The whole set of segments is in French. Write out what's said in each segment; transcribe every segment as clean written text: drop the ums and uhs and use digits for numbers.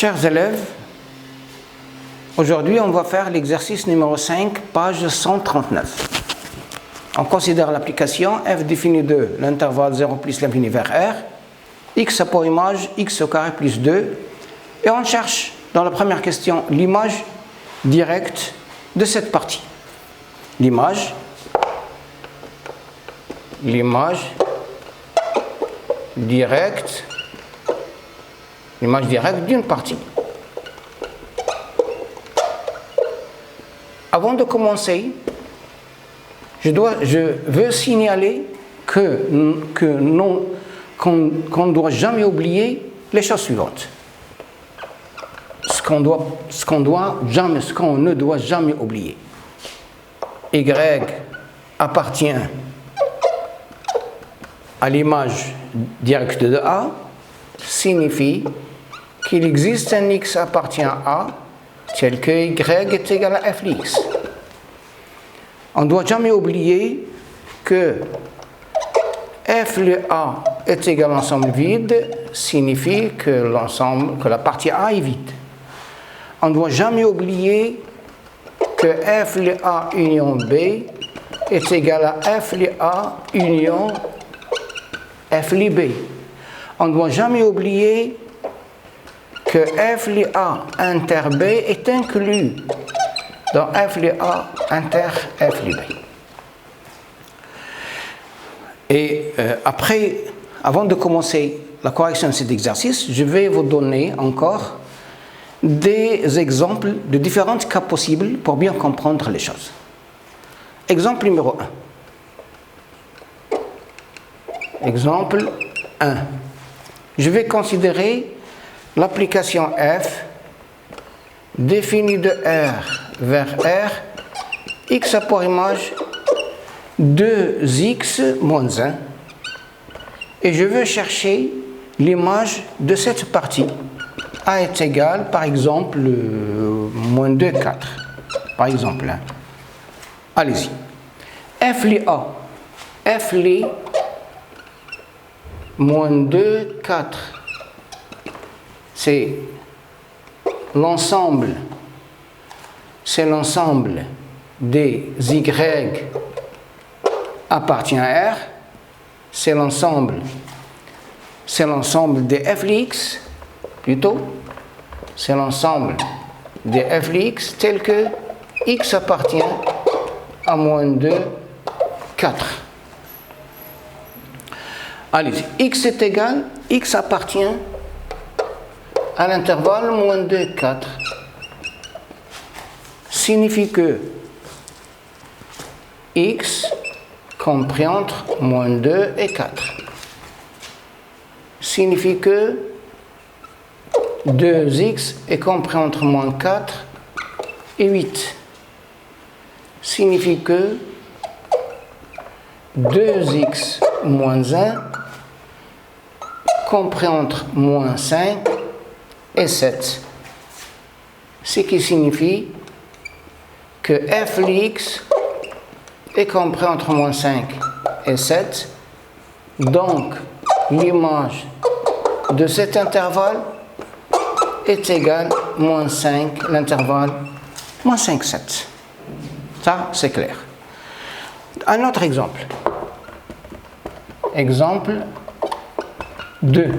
Chers élèves, aujourd'hui on va faire l'exercice numéro 5, page 139. On considère l'application f définie de l'intervalle 0 plus l'infini vers r, x pour image x au carré plus 2, et on cherche dans la première question l'image directe de cette partie. L'image directe d'une partie. Avant de commencer, je veux signaler qu'on ne doit jamais oublier les choses suivantes. Ce qu'on ne doit jamais oublier. Y appartient à l'image directe de A, signifie qu'il existe un x appartient à A tel que y est égal à f de x. On ne doit jamais oublier que f de A est égal à l'ensemble vide, signifie que la partie A est vide. On ne doit jamais oublier que f de A union B est égal à f de A union f de B. On ne doit jamais oublier que f de A inter B est inclus dans f de A inter f de B. Et avant de commencer la correction de cet exercice, je vais vous donner encore des exemples de différents cas possibles pour bien comprendre les choses. Exemple numéro 1. Exemple 1. Je vais considérer l'application f définie de R vers R, x a pour image 2x moins 1, et je veux chercher l'image de cette partie. A est égal, par exemple, moins 2, 4. Par exemple. Allez-y. F li A. F li moins 2, 4. C'est l'ensemble des y appartient à R. C'est l'ensemble des f de x, plutôt. C'est l'ensemble des f de x tel que x appartient à moins 2, 4. Allez-y. X est égal, x appartient à l'intervalle moins 2, 4. Signifie que x compris entre moins 2 et 4. Signifie que 2x est compris entre moins 4 et 8. Signifie que 2x moins 1 compris entre moins 5 et 7. Ce qui signifie que f de x est compris entre moins 5 et 7. Donc, l'image de cet intervalle est égale à moins 5, l'intervalle moins 5, 7. Ça, c'est clair. Un autre exemple. Exemple 2.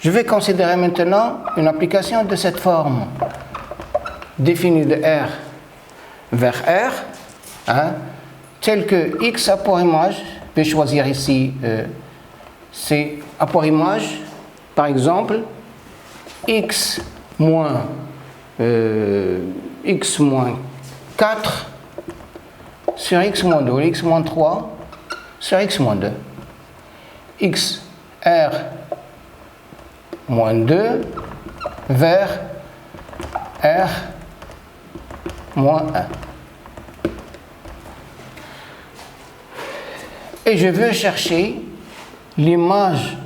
Je vais considérer maintenant une application de cette forme. Définie de R vers R, tel que x a pour image, je vais choisir ici, c'est a pour image, par exemple, x moins 4 sur x moins 2, x moins 3 sur x moins 2. X R moins 2 vers R moins 1. Et je veux chercher l'image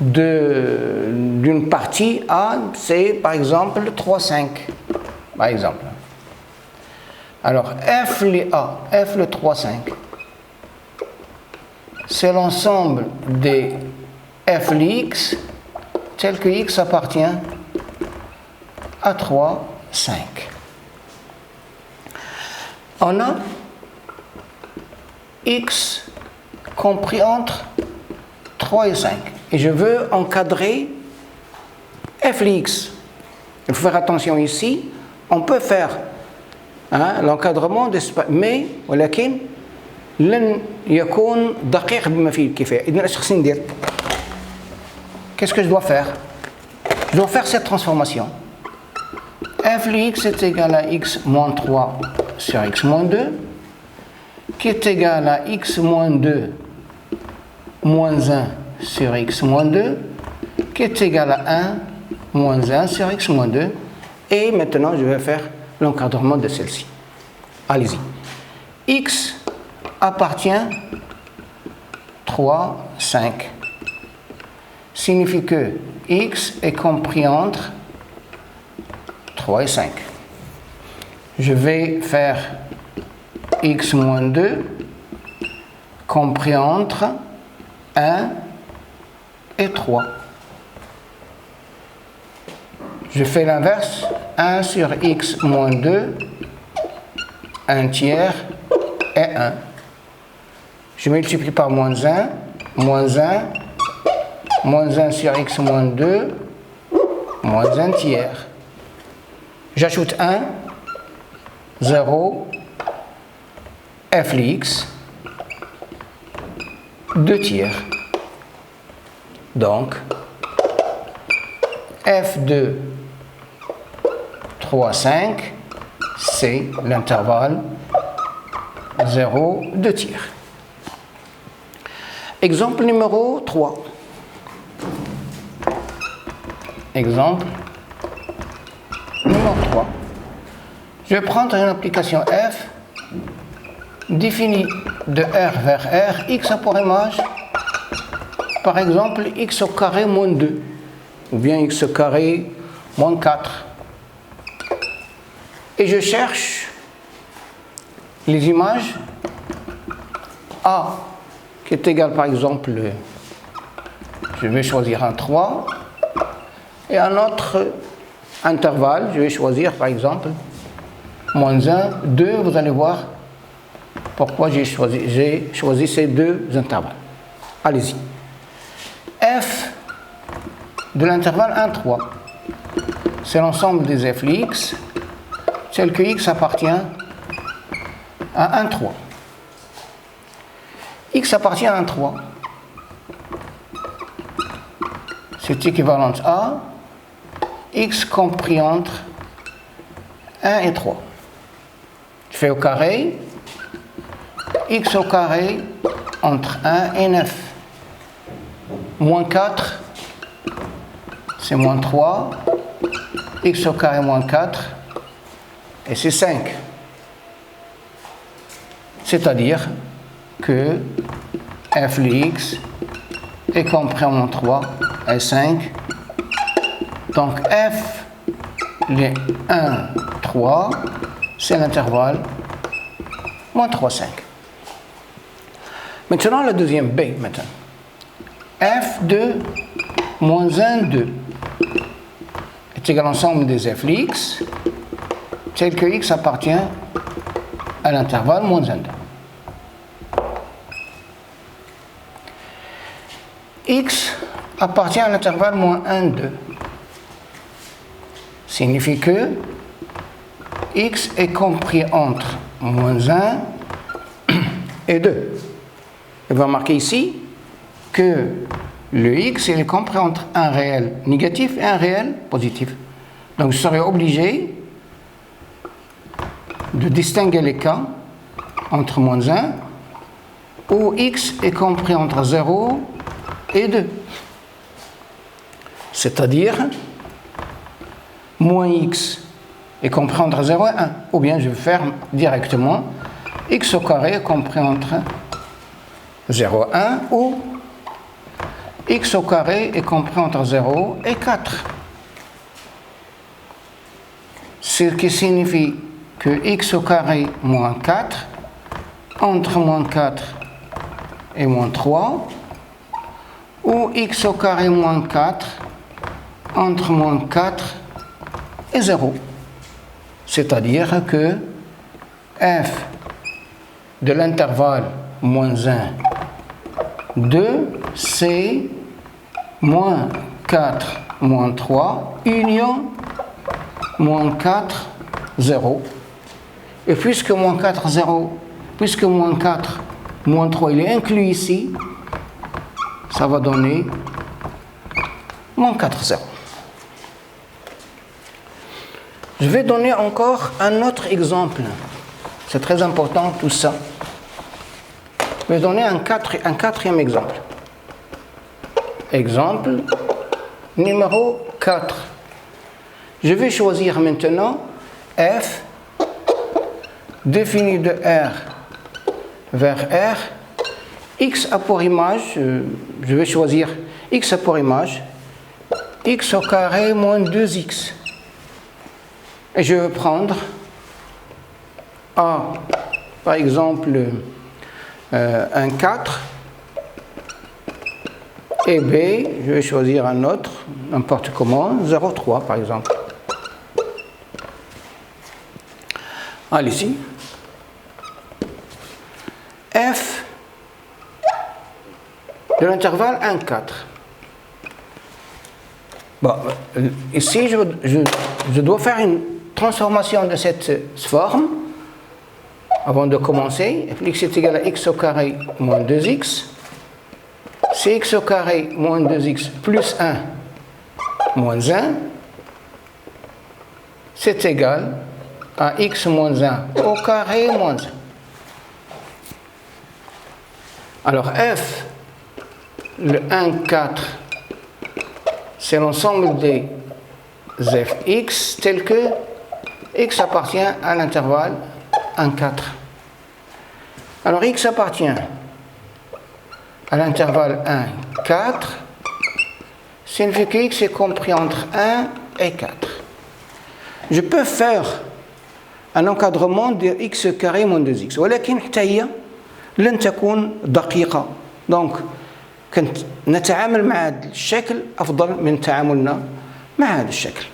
d'une partie A, c'est par exemple 3, 5. Par exemple. Alors, f le A, f le 3, 5, c'est l'ensemble des f de x tel que x appartient à 3, 5. On a x compris entre 3 et 5. Et je veux encadrer f de x. Il faut faire attention ici. On peut faire l'encadrement d'espace, mais ولكن لن يكون دقيق بما فيه الكفاية. إذن اش خصني ندير؟ Qu'est-ce que je dois faire? Je dois faire cette transformation. f de x est égal à x moins 3 sur x moins 2, qui est égal à x moins 2 moins 1 sur x moins 2, qui est égal à 1 moins 1 sur x moins 2. Et maintenant, je vais faire l'encadrement de celle-ci. Allez-y. X appartient 3, 5. Signifie que x est compris entre 3 et 5. Je vais faire x moins 2 compris entre 1 et 3. Je fais l'inverse, 1 sur x moins 2, 1 tiers et 1. Je multiplie par moins 1, moins 1, moins 1 sur x moins 2, moins 1 tiers. J'ajoute 1, 0, f de x, 2 tiers. Donc, f de 3, 5, c'est l'intervalle 0, 2 tiers. Exemple numéro 3. Exemple numéro 3. Je vais prendre une application f définie de R vers R, x a pour image, par exemple, x au carré moins 2, ou bien x au carré moins 4. Et je cherche les images A, qui est égal par exemple, je vais choisir un 3, et un autre intervalle, je vais choisir par exemple moins 1, 2, vous allez voir pourquoi j'ai choisi ces deux intervalles. Allez-y. F de l'intervalle 1, 3, c'est l'ensemble des f de x, tel que x appartient à 1, 3. X appartient à 1, 3. C'est équivalent à x compris entre 1 et 3. Je fais au carré, x au carré entre 1 et 9. Moins 4, c'est moins 3. X au carré moins 4, et c'est 5. C'est-à-dire que f de x est compris en moins 3 et 5. Donc f de 1, 3, c'est l'intervalle moins 3, 5. Maintenant, le deuxième B, maintenant. F de moins 1, 2 est égal à l'ensemble des f de x, tel que x appartient à l'intervalle moins 1, 2. X appartient à l'intervalle moins 1, 2. Signifie que x est compris entre moins 1 et 2. Et vous remarquez ici que le x il est compris entre un réel négatif et un réel positif. Donc je serai obligé de distinguer les cas entre moins 1 où x est compris entre 0 et 2. C'est-à-dire moins x est compris entre 0 et 1. Ou bien je vais faire directement x au carré est compris entre 0 et 1 ou x au carré est compris entre 0 et 4. Ce qui signifie que x au carré moins 4 entre moins 4 et moins 3 ou x au carré moins 4 entre moins 4 et 0. C'est-à-dire que f de l'intervalle moins 1, 2, c'est moins 4, moins 3, union moins 4, 0. Et puisque moins 4, 0, puisque moins 4, moins 3, il est inclus ici, ça va donner moins 4, 0. Je vais donner encore un autre exemple. C'est très important tout ça. Je vais donner un quatrième exemple. Exemple numéro 4. Je vais choisir maintenant f défini de R vers R. X a pour image, je vais choisir X a pour image x au carré moins 2x. Et je vais prendre A, par exemple, un 4, et B, je vais choisir un autre, n'importe comment, 0,3 par exemple. Allez-y. F de l'intervalle 1, 4. Bon, ici, je dois faire une transformation de cette forme avant de commencer. X est égal à x au carré moins 2x. C'est x au carré moins 2x plus 1 moins 1. C'est égal à x moins 1 au carré moins 1. Alors f, le 1, 4, c'est l'ensemble des fx tel que x appartient à l'intervalle 1, 4. Alors x appartient à l'intervalle 1, 4, signifie que x est compris entre 1 et 4. Je peux faire un encadrement de x carré moins 2x, ولكن حتى هي لن تكون دقيقة. Donc كنت نتعامل مع هذا الشكل أفضل من تعاملنا مع هذا الشكل.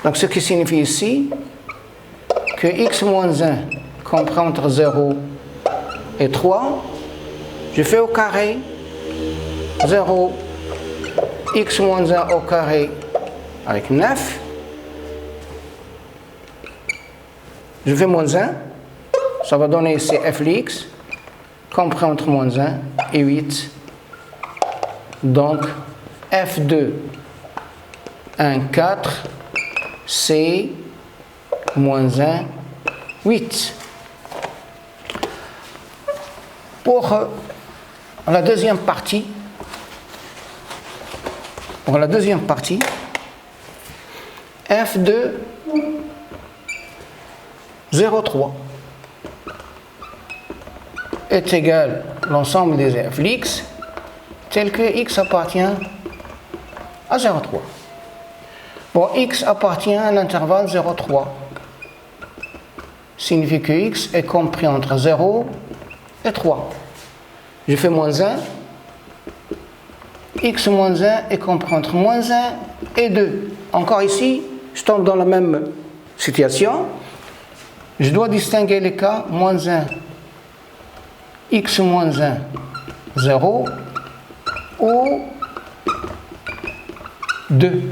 Donc ce qui signifie ici que x moins 1 comprend entre 0 et 3, je fais au carré 0, x moins 1 au carré avec 9, je fais moins 1, ça va donner ici f de x, compris entre moins 1 et 8. Donc f2 1, 4, c'est moins 1, 8. Pour la deuxième partie, f2 0,3 est égal à l'ensemble des f de x tel que x appartient à 0,3. Bon, x appartient à l'intervalle 0,3. Signifie que x est compris entre 0 et 3. Je fais moins 1. X moins 1 est compris entre moins 1 et 2. Encore ici, je tombe dans la même situation. Je dois distinguer les cas moins 1, x moins 1, 0 ou 2.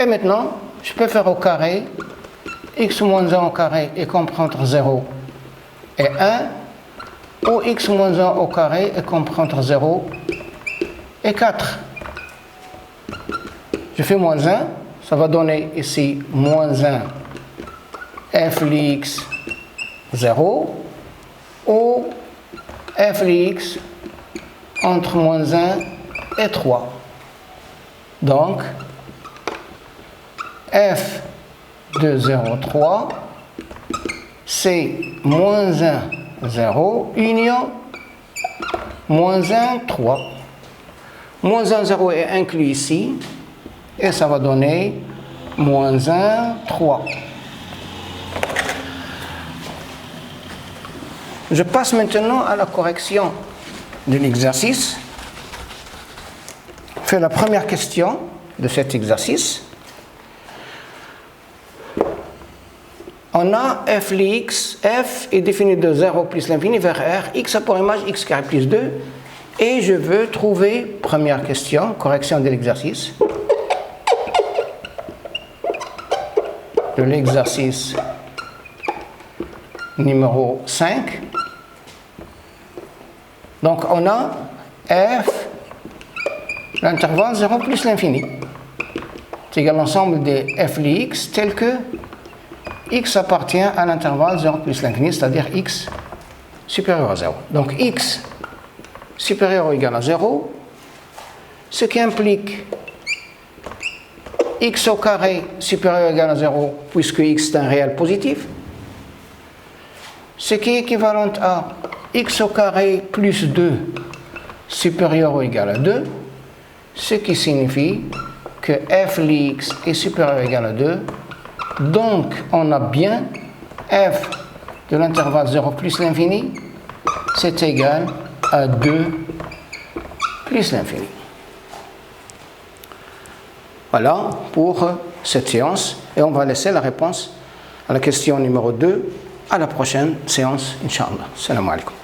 Et maintenant, je peux faire au carré, x moins 1 au carré est compris entre 0 et 1, ou x moins 1 au carré est compris entre 0 et 4. Je fais moins 1, ça va donner ici moins 1 f de x 0 ou f de x entre moins 1 et 3. Donc, f de 0,3 c'est moins 1, 0 union moins 1, 3. Moins 1, 0 est inclus ici et ça va donner moins 1, 3. Je passe maintenant à la correction de l'exercice. Je fais la première question. de cet exercice, on a f de x, f est défini de 0 plus l'infini vers r, x a pour image x carré plus 2, et je veux trouver, première question, correction de l'exercice, numéro 5. Donc on a f, l'intervalle 0 plus l'infini. C'est égal à l'ensemble des f de x tel que x appartient à l'intervalle 0 plus l'infini, c'est-à-dire x supérieur à 0. Donc x supérieur ou égal à 0, ce qui implique x au carré supérieur ou égal à 0 puisque x est un réel positif, ce qui est équivalent à x au carré plus 2 supérieur ou égal à 2, ce qui signifie que f de x est supérieur ou égal à 2. Donc, on a bien f de l'intervalle 0 plus l'infini, c'est égal à 2 plus l'infini. Voilà pour cette séance. Et on va laisser la réponse à la question numéro 2 à la prochaine séance, Inch'Allah. Salam alaikum.